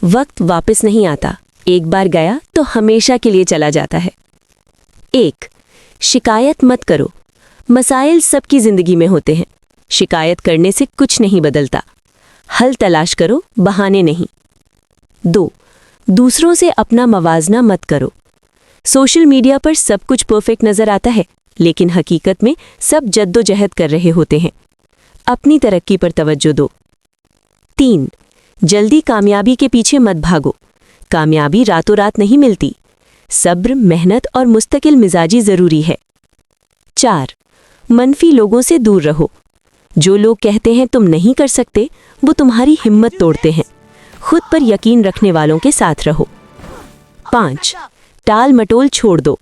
वक्त वापस नहीं आता, एक बार गया तो हमेशा के लिए चला जाता है। 1. शिकायत मत करो। मसाइल सबकी जिंदगी में होते हैं। शिकायत करने से कुछ नहीं बदलता। हल तलाश करो, बहाने नहीं। 2. दूसरों से अपना मवाजना मत करो। सोशल मीडिया पर सब कुछ परफेक्ट नजर आता है, लेकिन हकीकत में सब जद्दोजहद कर रहे होते हैं। अपनी तरक्की पर तवज्जो दो। 3. जल्दी कामयाबी के पीछे मत भागो। कामयाबी रातों रात नहीं मिलती। सब्र, मेहनत और मुस्तकिल मिजाजी जरूरी है। 4. मनफी लोगों से दूर रहो। जो लोग कहते हैं तुम नहीं कर सकते, वो तुम्हारी हिम्मत तोड़ते हैं। खुद पर यकीन रखने वालों के साथ रहो। 5. टाल मटोल छोड़ दो।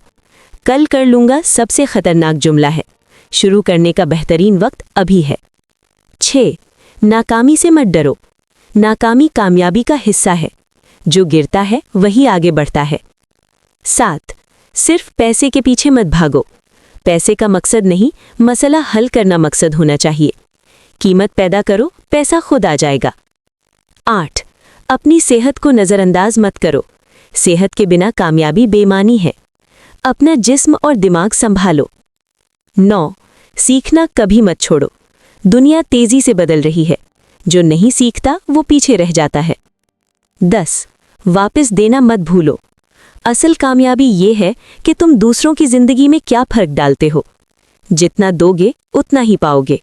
कल कर लूंगा सबसे खतरनाक जुमला है। शुरू करने का बेहतरीन वक्त अभी है। 6. नाकामी से मत डरो। नाकामी कामयाबी का हिस्सा है। जो गिरता है वही आगे बढ़ता है। 7. सिर्फ पैसे के पीछे मत भागो। पैसे का मकसद नहीं, मसला हल करना मकसद होना चाहिए। कीमत पैदा करो, पैसा खुद आ जाएगा। 8. अपनी सेहत को नज़रअंदाज मत करो। सेहत के बिना कामयाबी बेमानी है। अपना जिस्म और दिमाग संभालो। 9. सीखना कभी मत छोड़ो। दुनिया तेजी से बदल रही है। जो नहीं सीखता वो पीछे रह जाता है। 10. वापस देना मत भूलो। असल कामयाबी ये है कि तुम दूसरों की जिंदगी में क्या फर्क डालते हो। जितना दोगे उतना ही पाओगे।